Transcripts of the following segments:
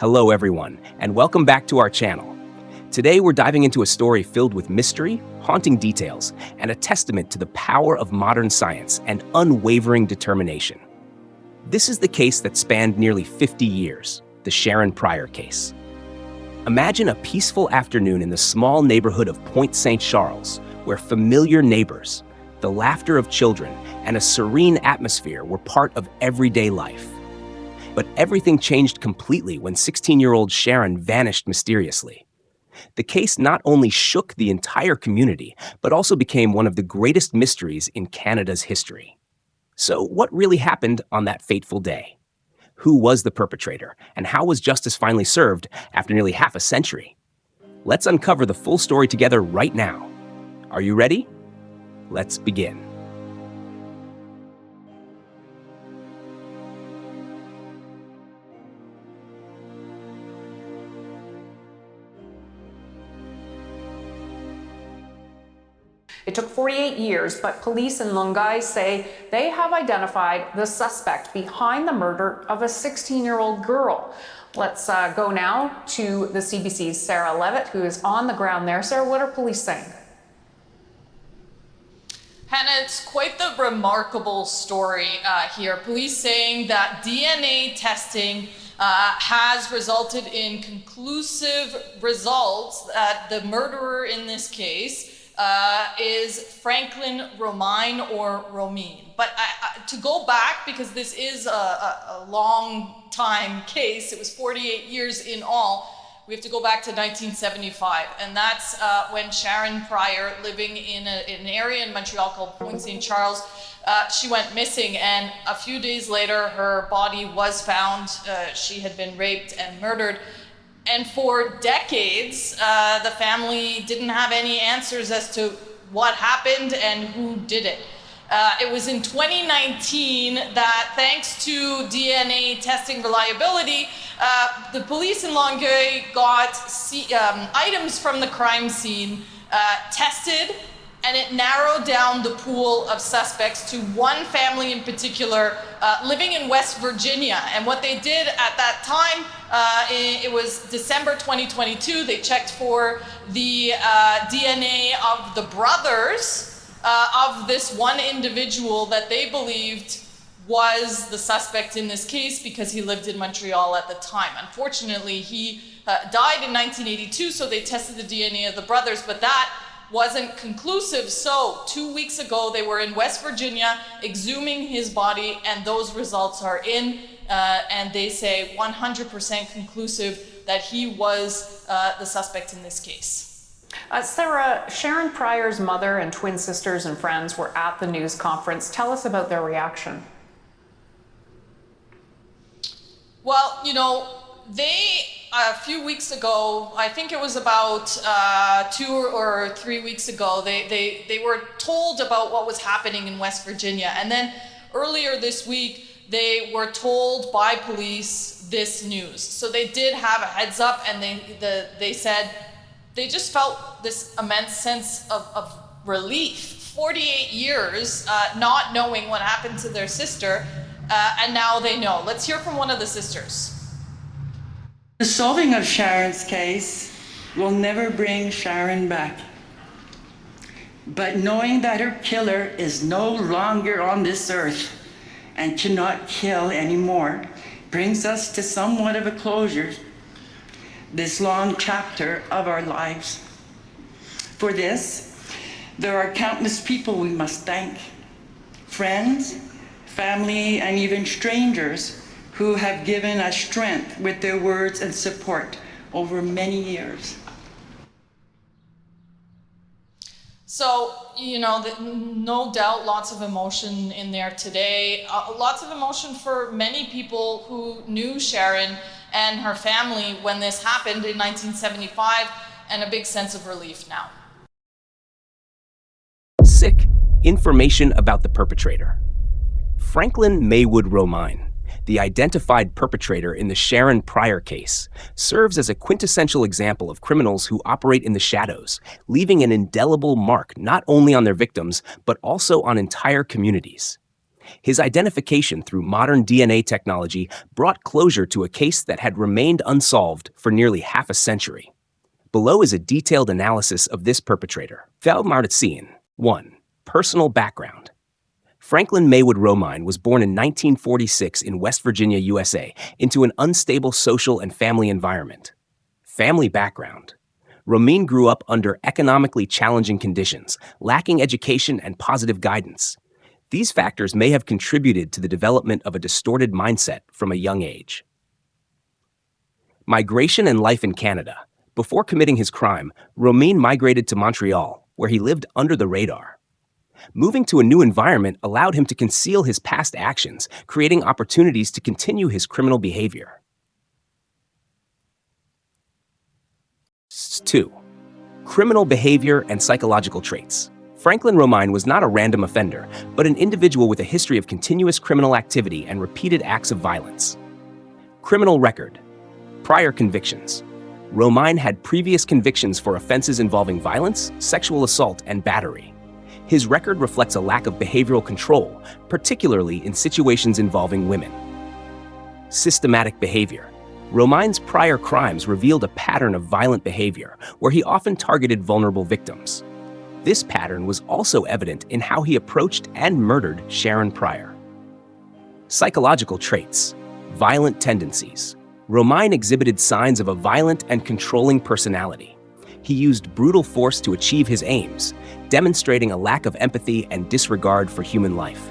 Hello everyone, and welcome back to our channel. Today we're diving into a story filled with mystery, haunting details, and a testament to the power of modern science and unwavering determination. This is the case that spanned nearly 50 years, the Sharron Prior case. Imagine a peaceful afternoon in the small neighborhood of Point St. Charles, where familiar neighbors, the laughter of children, and a serene atmosphere were part of everyday life. But everything changed completely when 16-year-old Sharron vanished mysteriously. The case not only shook the entire community, but also became one of the greatest mysteries in Canada's history. So what really happened on that fateful day? Who was the perpetrator, and how was justice finally served after nearly half a century? Let's uncover the full story together right now. Are you ready? Let's begin. It took 48 years, but police in Lungai say they have identified the suspect behind the murder of a 16-year-old girl. Let's go now to the CBC's Sarah Levitt, who is on the ground there. Sarah, what are police saying? Hannah, it's quite the remarkable story here. Police saying that DNA testing has resulted in conclusive results that the murderer in this case is Franklin Romine or Romine. But to go back, because this is a long time case, it was 48 years in all, we have to go back to 1975. And that's when Sharron Prior, living in an area in Montreal called Point St. Charles, she went missing, and a few days later her body was found. She had been raped and murdered. And for decades, the family didn't have any answers as to what happened and who did it. It was in 2019 that, thanks to DNA testing reliability, the police in Longueuil got items from the crime scene tested, and it narrowed down the pool of suspects to one family in particular living in West Virginia. And what they did at that time, it was December 2022, they checked for the DNA of the brothers of this one individual that they believed was the suspect in this case because he lived in Montreal at the time. Unfortunately, he died in 1982, so they tested the DNA of the brothers, but that wasn't conclusive. So 2 weeks ago, they were in West Virginia exhuming his body, and those results are in, and they say 100% conclusive that he was the suspect in this case. Sarah, Sharron Prior's mother and twin sisters and friends were at the news conference. Tell us about their reaction. Well, you know, a few weeks ago, I think it was about 2 or 3 weeks ago, they were told about what was happening in West Virginia. And then earlier this week, they were told by police this news. So they did have a heads up, and they said they just felt this immense sense of relief. 48 years not knowing what happened to their sister, and now they know. Let's hear from one of the sisters. The solving of Sharron's case will never bring Sharron back. But knowing that her killer is no longer on this earth and cannot kill anymore brings us to somewhat of a closure, this long chapter of our lives. For this, there are countless people we must thank. Friends, family, and even strangers who have given us strength with their words and support over many years. So, you know, no doubt lots of emotion in there today. Lots of emotion for many people who knew Sharron and her family when this happened in 1975, and a big sense of relief now. Sick information about the perpetrator. Franklin Maywood Romine, the identified perpetrator in the Sharron Prior case, serves as a quintessential example of criminals who operate in the shadows, leaving an indelible mark not only on their victims, but also on entire communities. His identification through modern DNA technology brought closure to a case that had remained unsolved for nearly half a century. Below is a detailed analysis of this perpetrator. Valmartzian. 1. Personal background. Franklin Maywood Romine was born in 1946 in West Virginia, USA, into an unstable social and family environment. Family background. Romine grew up under economically challenging conditions, lacking education and positive guidance. These factors may have contributed to the development of a distorted mindset from a young age. Migration and life in Canada. Before committing his crime, Romine migrated to Montreal, where he lived under the radar. Moving to a new environment allowed him to conceal his past actions, creating opportunities to continue his criminal behavior. 2. Criminal behavior and psychological traits. Franklin Romine was not a random offender, but an individual with a history of continuous criminal activity and repeated acts of violence. Criminal record. Prior convictions. Romine had previous convictions for offenses involving violence, sexual assault, and battery. His record reflects a lack of behavioral control, particularly in situations involving women. Systematic behavior. Romine's prior crimes revealed a pattern of violent behavior, where he often targeted vulnerable victims. This pattern was also evident in how he approached and murdered Sharron Prior. Psychological traits. Violent tendencies. Romine exhibited signs of a violent and controlling personality. He used brutal force to achieve his aims, demonstrating a lack of empathy and disregard for human life.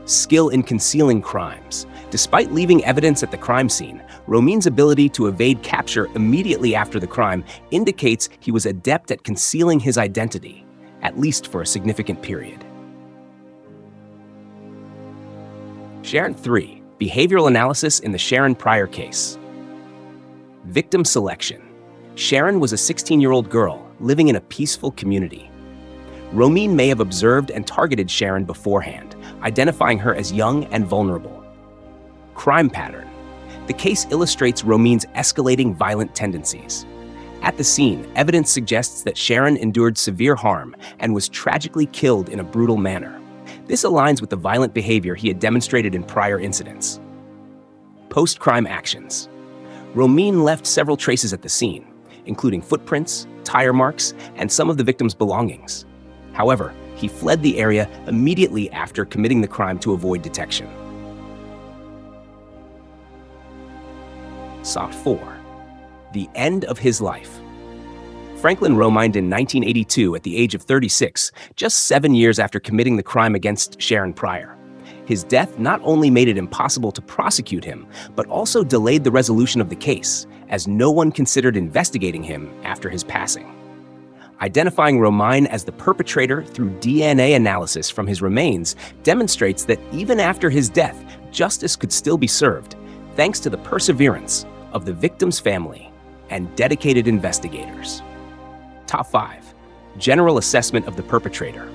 Skill in concealing crimes. Despite leaving evidence at the crime scene, Romine's ability to evade capture immediately after the crime indicates he was adept at concealing his identity, at least for a significant period. Sharron 3. Behavioral analysis in the Sharron Prior case. Victim selection. Sharron was a 16-year-old girl living in a peaceful community. Romine may have observed and targeted Sharron beforehand, identifying her as young and vulnerable. Crime pattern. The case illustrates Romine's escalating violent tendencies. At the scene, evidence suggests that Sharron endured severe harm and was tragically killed in a brutal manner. This aligns with the violent behavior he had demonstrated in prior incidents. Post-crime actions. Romine left several traces at the scene, including footprints, tire marks, and some of the victim's belongings. However, he fled the area immediately after committing the crime to avoid detection. SOT 4. The end of his life. Franklin Romine in 1982 at the age of 36, just 7 years after committing the crime against Sharron Prior. His death not only made it impossible to prosecute him, but also delayed the resolution of the case, as no one considered investigating him after his passing. Identifying Romine as the perpetrator through DNA analysis from his remains demonstrates that even after his death, justice could still be served, thanks to the perseverance of the victim's family and dedicated investigators. Top 5. General assessment of the perpetrator.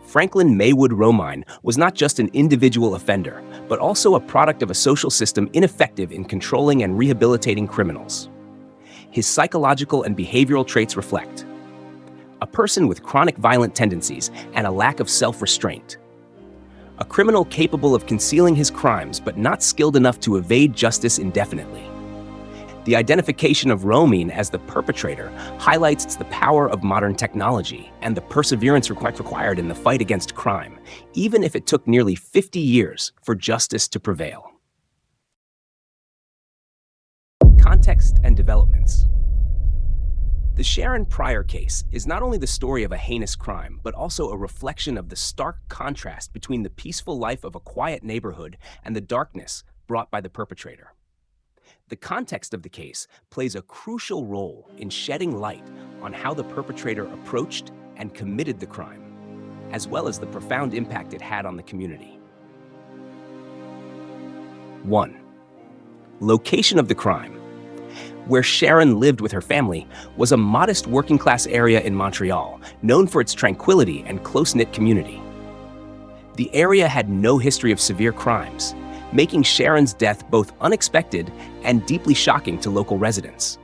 Franklin Maywood Romine was not just an individual offender, but also a product of a social system ineffective in controlling and rehabilitating criminals. His psychological and behavioral traits reflect a person with chronic violent tendencies and a lack of self-restraint. A criminal capable of concealing his crimes but not skilled enough to evade justice indefinitely. The identification of Romine as the perpetrator highlights the power of modern technology and the perseverance required in the fight against crime, even if it took nearly 50 years for justice to prevail. Context and developments. The Sharron Prior case is not only the story of a heinous crime, but also a reflection of the stark contrast between the peaceful life of a quiet neighborhood and the darkness brought by the perpetrator. The context of the case plays a crucial role in shedding light on how the perpetrator approached and committed the crime, as well as the profound impact it had on the community. 1. Location of the crime. Where Sharron lived with her family was a modest working-class area in Montreal, known for its tranquility and close-knit community. The area had no history of severe crimes, making Sharron's death both unexpected and deeply shocking to local residents.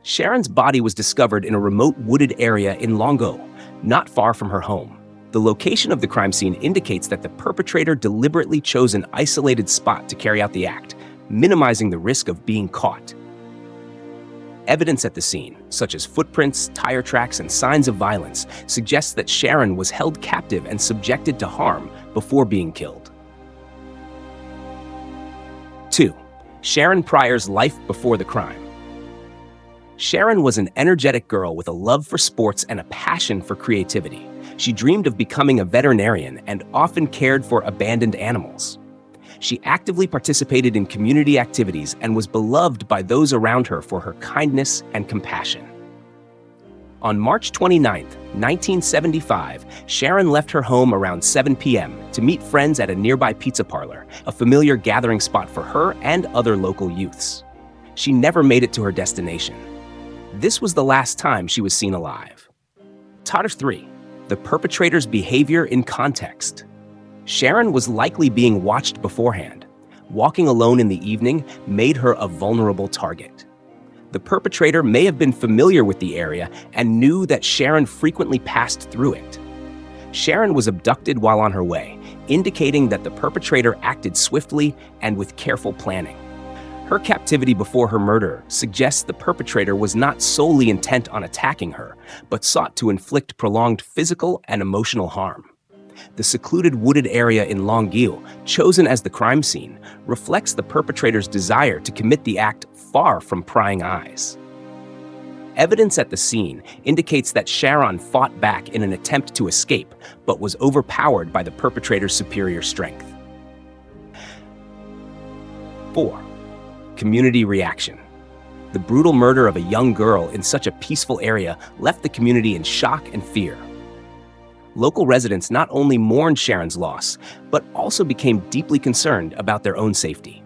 Sharron's body was discovered in a remote wooded area in Longueuil, not far from her home. The location of the crime scene indicates that the perpetrator deliberately chose an isolated spot to carry out the act, minimizing the risk of being caught. Evidence at the scene, such as footprints, tire tracks, and signs of violence, suggests that Sharron was held captive and subjected to harm before being killed. 2. Sharron Prior's life before the crime. Sharron was an energetic girl with a love for sports and a passion for creativity. She dreamed of becoming a veterinarian and often cared for abandoned animals. She actively participated in community activities and was beloved by those around her for her kindness and compassion. On March 29, 1975, Sharron left her home around 7 p.m. to meet friends at a nearby pizza parlor, a familiar gathering spot for her and other local youths. She never made it to her destination. This was the last time she was seen alive. 3. The perpetrator's behavior in context. Sharron was likely being watched beforehand. Walking alone in the evening made her a vulnerable target. The perpetrator may have been familiar with the area and knew that Sharron frequently passed through it. Sharron was abducted while on her way, indicating that the perpetrator acted swiftly and with careful planning. Her captivity before her murder suggests the perpetrator was not solely intent on attacking her, but sought to inflict prolonged physical and emotional harm. The secluded wooded area in Longueuil, chosen as the crime scene, reflects the perpetrator's desire to commit the act far from prying eyes. Evidence at the scene indicates that Sharron fought back in an attempt to escape, but was overpowered by the perpetrator's superior strength. 4. Community reaction. The brutal murder of a young girl in such a peaceful area left the community in shock and fear. Local residents not only mourned Sharron's loss, but also became deeply concerned about their own safety.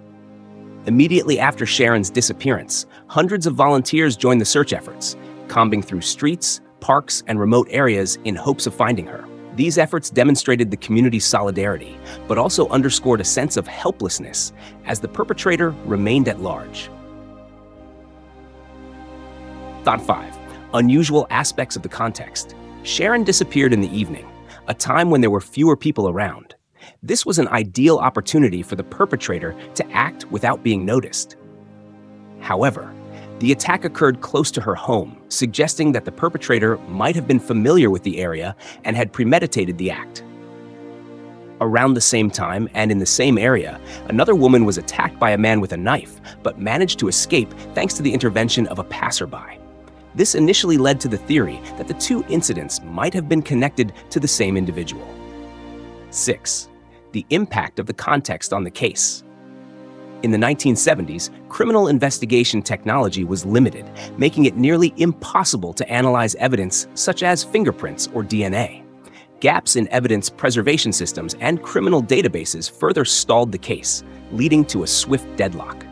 Immediately after Sharron's disappearance, hundreds of volunteers joined the search efforts, combing through streets, parks, and remote areas in hopes of finding her. These efforts demonstrated the community's solidarity, but also underscored a sense of helplessness as the perpetrator remained at large. 5. Unusual aspects of the context. Sharron disappeared in the evening, a time when there were fewer people around. This was an ideal opportunity for the perpetrator to act without being noticed. However, the attack occurred close to her home, suggesting that the perpetrator might have been familiar with the area and had premeditated the act. Around the same time and in the same area, another woman was attacked by a man with a knife, but managed to escape thanks to the intervention of a passerby. This initially led to the theory that the two incidents might have been connected to the same individual. 6. The impact of the context on the case. In the 1970s, criminal investigation technology was limited, making it nearly impossible to analyze evidence such as fingerprints or DNA. Gaps in evidence preservation systems and criminal databases further stalled the case, leading to a swift deadlock.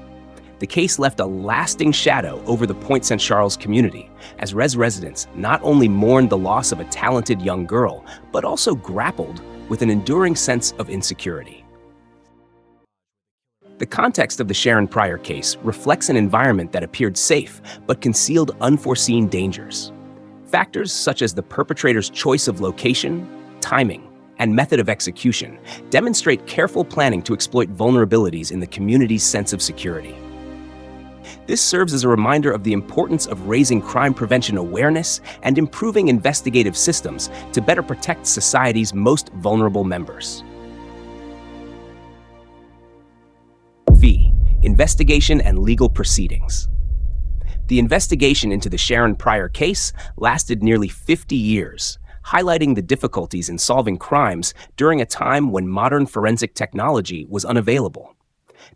The case left a lasting shadow over the Pointe Saint Charles community, as residents not only mourned the loss of a talented young girl, but also grappled with an enduring sense of insecurity. The context of the Sharron Prior case reflects an environment that appeared safe, but concealed unforeseen dangers. Factors such as the perpetrator's choice of location, timing, and method of execution demonstrate careful planning to exploit vulnerabilities in the community's sense of security. This serves as a reminder of the importance of raising crime prevention awareness and improving investigative systems to better protect society's most vulnerable members. V. Investigation and legal proceedings. The investigation into the Sharron Prior case lasted nearly 50 years, highlighting the difficulties in solving crimes during a time when modern forensic technology was unavailable.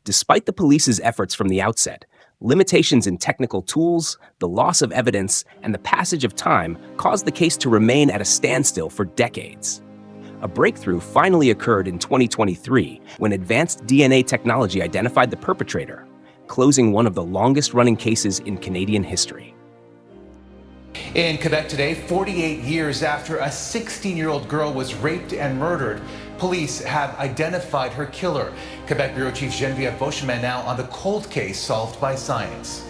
Despite the police's efforts from the outset, limitations in technical tools, the loss of evidence, and the passage of time caused the case to remain at a standstill for decades. A breakthrough finally occurred in 2023 when advanced DNA technology identified the perpetrator, closing one of the longest-running cases in Canadian history. In Quebec today, 48 years after a 16-year-old girl was raped and murdered, police have identified her killer. Quebec Bureau Chief Geneviève Beauchemin now on the cold case solved by science.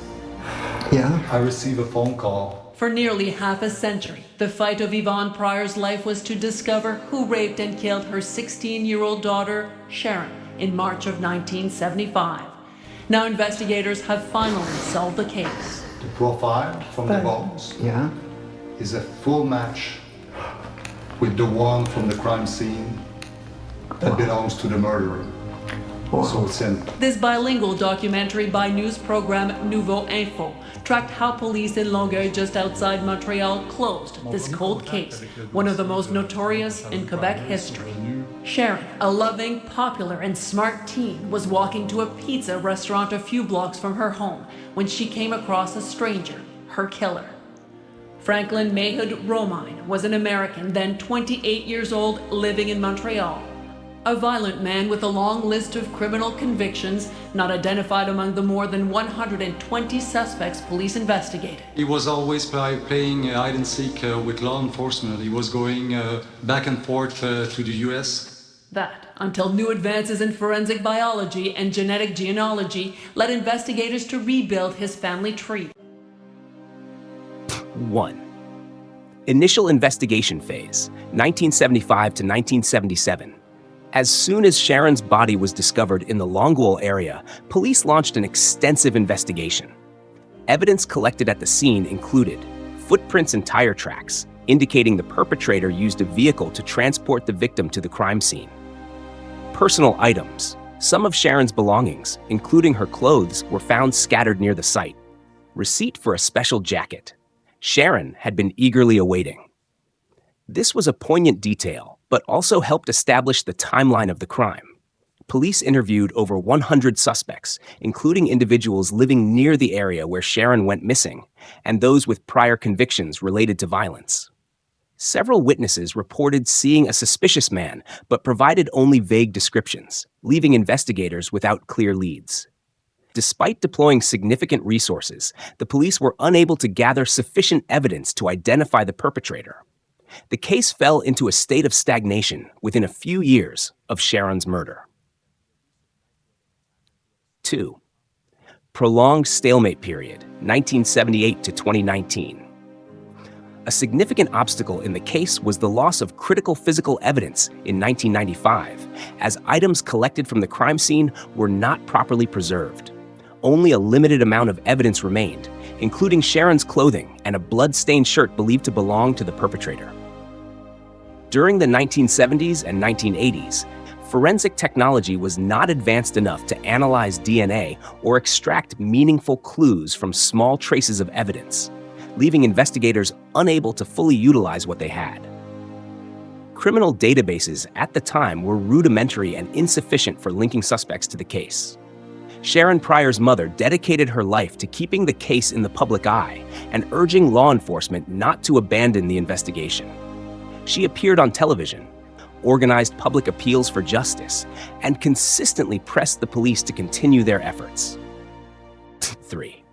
Yeah. I received a phone call For nearly half a century, the fight of Yvonne Prior's life was to discover who raped and killed her 16-year-old daughter, Sharron, in March of 1975. Now investigators have finally solved the case. The profile from the bones is a full match with the one from the crime scene that belongs to the murderer. So it's in. This bilingual documentary by news program Nouveau Info tracked how police in Longueuil, just outside Montreal, closed this cold case, one of the most notorious in Quebec history. Sharron, a loving, popular, and smart teen, was walking to a pizza restaurant a few blocks from her home when she came across a stranger, her killer. Franklin Mayhood Romine was an American, then 28 years old, living in Montreal. A violent man with a long list of criminal convictions, not identified among the more than 120 suspects police investigated. He was always playing hide and seek with law enforcement. He was going back and forth to the US. That, until new advances in forensic biology and genetic genealogy led investigators to rebuild his family tree. 1. Initial investigation phase, 1975 to 1977. As soon as Sharron's body was discovered in the Longueuil area, police launched an extensive investigation. Evidence collected at the scene included footprints and tire tracks, indicating the perpetrator used a vehicle to transport the victim to the crime scene. Personal items. Some of Sharron's belongings, including her clothes, were found scattered near the site. Receipt for a special jacket. Sharron had been eagerly awaiting. This was a poignant detail, but also helped establish the timeline of the crime. Police interviewed over 100 suspects, including individuals living near the area where Sharron went missing, and those with prior convictions related to violence. Several witnesses reported seeing a suspicious man, but provided only vague descriptions, leaving investigators without clear leads. Despite deploying significant resources, the police were unable to gather sufficient evidence to identify the perpetrator. The case fell into a state of stagnation within a few years of Sharron's murder. 2. Prolonged stalemate period, 1978 to 2019. A significant obstacle in the case was the loss of critical physical evidence in 1995, as items collected from the crime scene were not properly preserved. Only a limited amount of evidence remained, including Sharron's clothing and a blood-stained shirt believed to belong to the perpetrator. During the 1970s and 1980s, forensic technology was not advanced enough to analyze DNA or extract meaningful clues from small traces of evidence, leaving investigators unable to fully utilize what they had. Criminal databases at the time were rudimentary and insufficient for linking suspects to the case. Sharron Prior's mother dedicated her life to keeping the case in the public eye and urging law enforcement not to abandon the investigation. She appeared on television, organized public appeals for justice, and consistently pressed the police to continue their efforts. 3.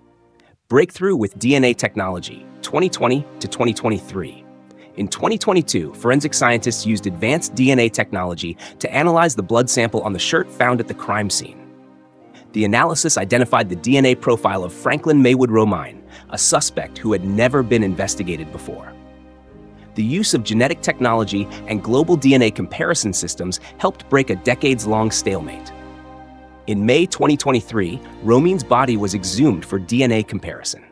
Breakthrough with DNA technology, 2020 to 2023. In 2022, forensic scientists used advanced DNA technology to analyze the blood sample on the shirt found at the crime scene. The analysis identified the DNA profile of Franklin Maywood Romine, a suspect who had never been investigated before. The use of genetic technology and global DNA comparison systems helped break a decades-long stalemate. In May 2023, Romine's body was exhumed for DNA comparison.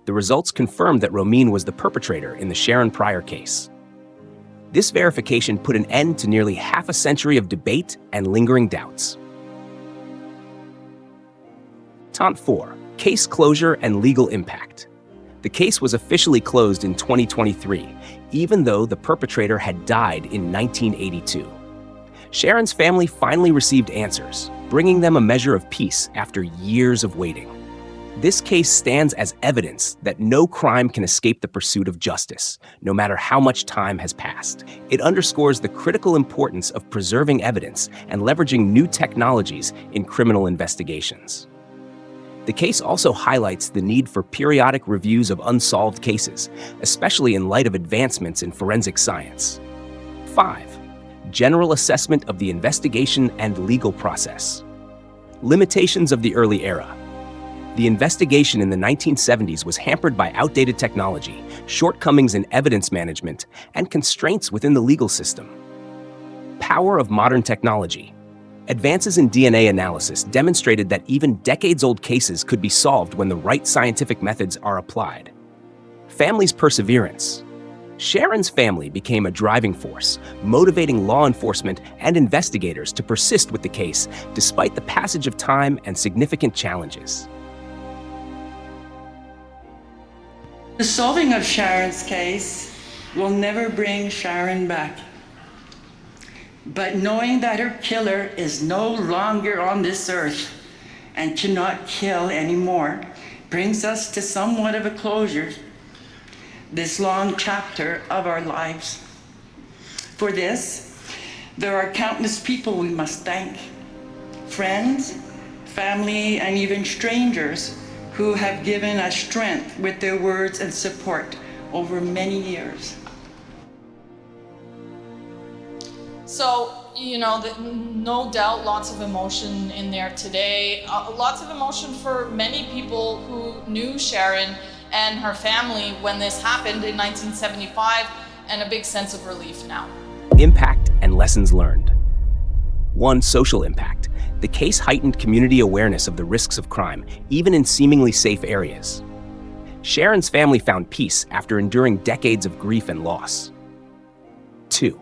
The results confirmed that Romine was the perpetrator in the Sharron Prior case. This verification put an end to nearly half a century of debate and lingering doubts. 4. Case closure and legal impact. The case was officially closed in 2023, even though the perpetrator had died in 1982. Sharron's family finally received answers, bringing them a measure of peace after years of waiting. This case stands as evidence that no crime can escape the pursuit of justice, no matter how much time has passed. It underscores the critical importance of preserving evidence and leveraging new technologies in criminal investigations. The case also highlights the need for periodic reviews of unsolved cases, especially in light of advancements in forensic science. 5. General assessment of the investigation and legal process. Limitations of the early era. The investigation in the 1970s was hampered by outdated technology, shortcomings in evidence management, and constraints within the legal system. Power of modern technology. Advances in DNA analysis demonstrated that even decades-old cases could be solved when the right scientific methods are applied. Family's perseverance. Sharron's family became a driving force, motivating law enforcement and investigators to persist with the case despite the passage of time and significant challenges. The solving of Sharron's case will never bring Sharron back. But knowing that her killer is no longer on this earth and cannot kill anymore brings us to somewhat of a closure this long chapter of our lives. For this, there are countless people we must thank. Friends, family, and even strangers who have given us strength with their words and support over many years. So, no doubt lots of emotion in there today. Lots of emotion for many people who knew Sharron and her family when this happened in 1975, and a big sense of relief now. Impact and lessons learned. 1. Social impact. The case heightened community awareness of the risks of crime, even in seemingly safe areas. Sharron's family found peace after enduring decades of grief and loss. 2.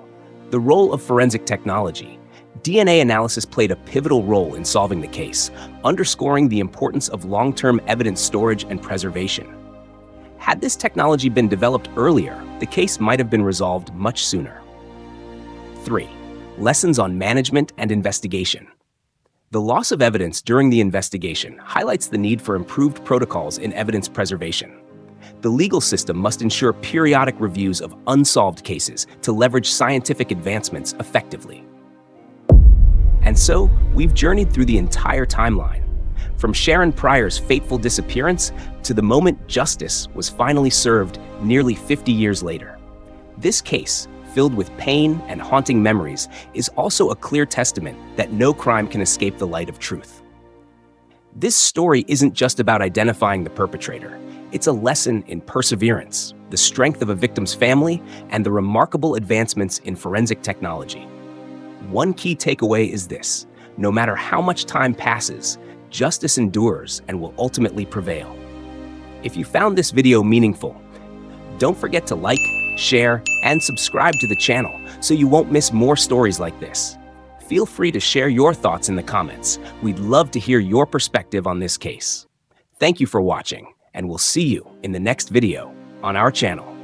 The role of forensic technology. DNA analysis played a pivotal role in solving the case, underscoring the importance of long-term evidence storage and preservation. Had this technology been developed earlier, the case might have been resolved much sooner. 3. Lessons on management and investigation. The loss of evidence during the investigation highlights the need for improved protocols in evidence preservation. The legal system must ensure periodic reviews of unsolved cases to leverage scientific advancements effectively. And so, we've journeyed through the entire timeline, from Sharron Prior's fateful disappearance to the moment justice was finally served nearly 50 years later. This case, filled with pain and haunting memories, is also a clear testament that no crime can escape the light of truth. This story isn't just about identifying the perpetrator. It's a lesson in perseverance, the strength of a victim's family, and the remarkable advancements in forensic technology. One key takeaway is this: no matter how much time passes, justice endures and will ultimately prevail. If you found this video meaningful, don't forget to like, share, and subscribe to the channel so you won't miss more stories like this. Feel free to share your thoughts in the comments. We'd love to hear your perspective on this case. Thank you for watching, and we'll see you in the next video on our channel.